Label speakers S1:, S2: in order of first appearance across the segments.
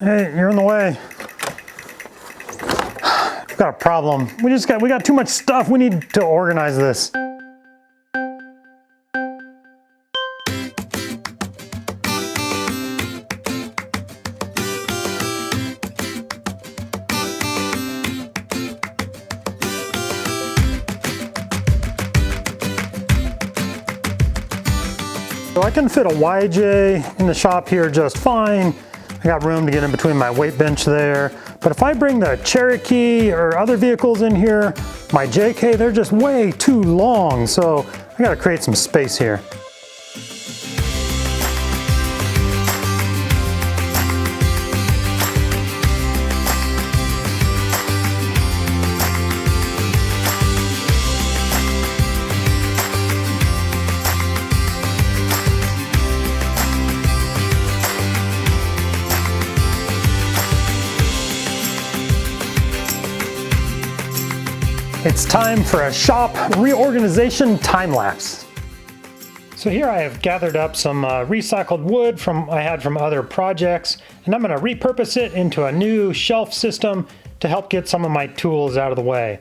S1: Hey, you're in the way. We've got a problem. We got too much stuff. We need to organize this. So I can fit a YJ in the shop here just fine. I got room to get in between my weight bench there. But if I bring the Cherokee or other vehicles in here, my JK, they're just way too long. So I gotta create some space here. It's time for a shop reorganization time lapse. So here I have gathered up some recycled wood I had from other projects, and I'm going to repurpose it into a new shelf system to help get some of my tools out of the way.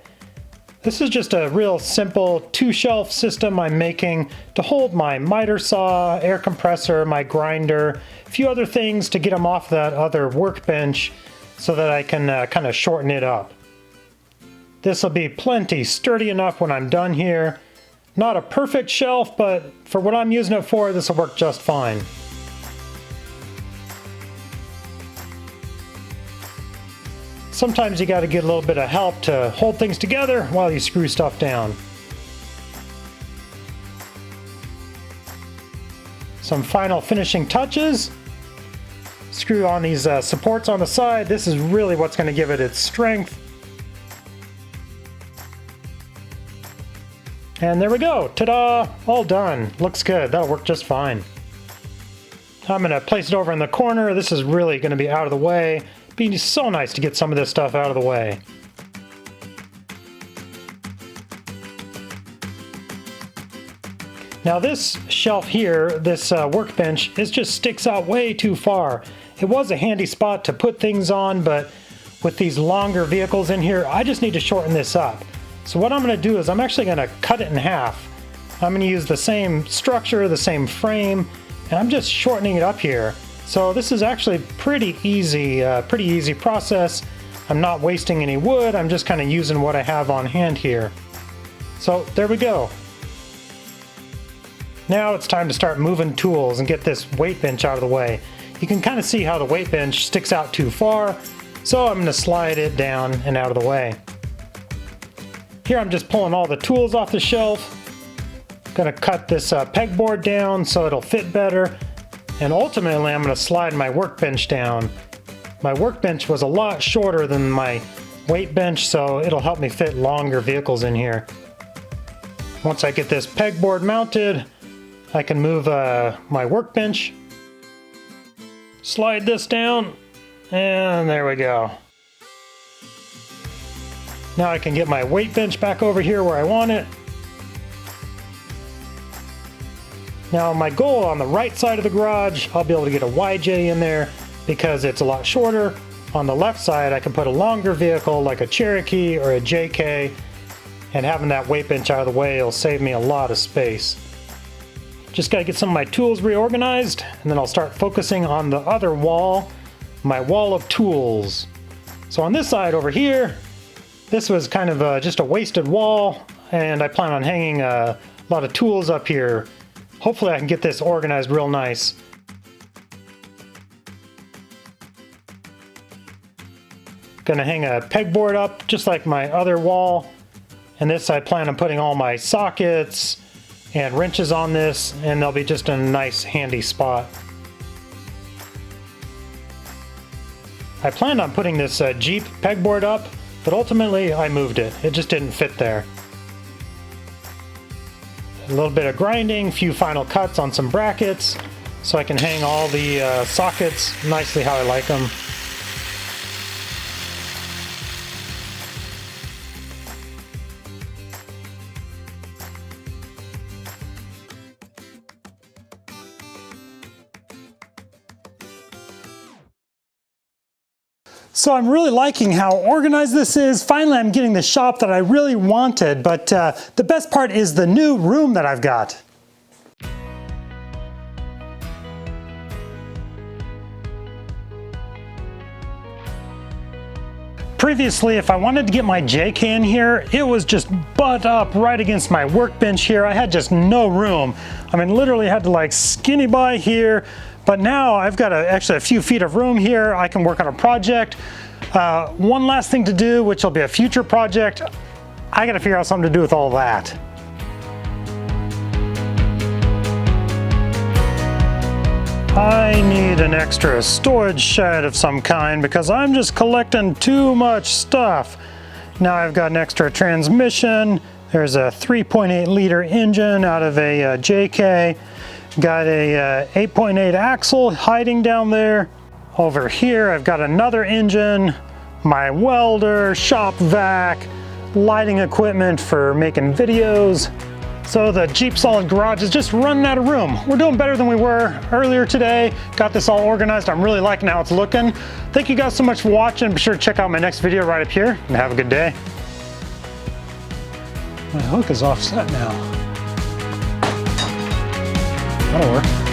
S1: This is just a real simple 2-shelf system I'm making to hold my miter saw, air compressor, my grinder, a few other things to get them off that other workbench so that I can kind of shorten it up. This will be plenty sturdy enough when I'm done here. Not a perfect shelf, but for what I'm using it for, this will work just fine. Sometimes you got to get a little bit of help to hold things together while you screw stuff down. Some final finishing touches. Screw on these supports on the side. This is really what's going to give it its strength. And there we go, ta-da, all done. Looks good, that'll work just fine. I'm gonna place it over in the corner. This is really gonna be out of the way. It'd be so nice to get some of this stuff out of the way. Now this shelf here, this workbench, just sticks out way too far. It was a handy spot to put things on, but with these longer vehicles in here, I just need to shorten this up. So what I'm going to do is I'm actually going to cut it in half. I'm going to use the same structure, the same frame, and I'm just shortening it up here. So this is actually pretty easy process. I'm not wasting any wood. I'm just kind of using what I have on hand here. So there we go. Now it's time to start moving tools and get this weight bench out of the way. You can kind of see how the weight bench sticks out too far. So I'm going to slide it down and out of the way. Here I'm just pulling all the tools off the shelf. Gonna cut this pegboard down so it'll fit better. And ultimately I'm gonna slide my workbench down. My workbench was a lot shorter than my weight bench, so it'll help me fit longer vehicles in here. Once I get this pegboard mounted, I can move my workbench. Slide this down, and there we go. Now I can get my weight bench back over here where I want it. Now my goal on the right side of the garage, I'll be able to get a YJ in there because it's a lot shorter. On the left side, I can put a longer vehicle like a Cherokee or a JK, and having that weight bench out of the way will save me a lot of space. Just gotta get some of my tools reorganized, and then I'll start focusing on the other wall, my wall of tools. So on this side over here, this was kind of just a wasted wall, and I plan on hanging a lot of tools up here. Hopefully I can get this organized real nice. Gonna hang a pegboard up just like my other wall, and this I plan on putting all my sockets and wrenches on this, and they'll be just in a nice handy spot. I planned on putting this Jeep pegboard up, but ultimately I moved it. It just didn't fit there. A little bit of grinding, few final cuts on some brackets, so I can hang all the sockets nicely how I like them. So I'm really liking how organized this is. Finally, I'm getting the shop that I really wanted, but the best part is the new room that I've got. Previously, if I wanted to get my JK in here, it was just butt up right against my workbench here. I had just no room. I mean, literally had to like skinny by here. But now I've got actually a few feet of room here. I can work on a project. One last thing to do, which will be a future project. I gotta figure out something to do with all that. I need an extra storage shed of some kind because I'm just collecting too much stuff. Now I've got an extra transmission. There's a 3.8 liter engine out of a JK. Got a 8.8 axle hiding down there. Over here I've got another engine, my welder, shop vac, lighting equipment for making videos. So the JeepSolid garage is just running out of room. We're doing better than we were earlier today. Got this all organized. I'm really liking how it's looking. Thank you guys so much for watching. Be sure to check out my next video right up here and have a good day. My hook is offset now. That'll work.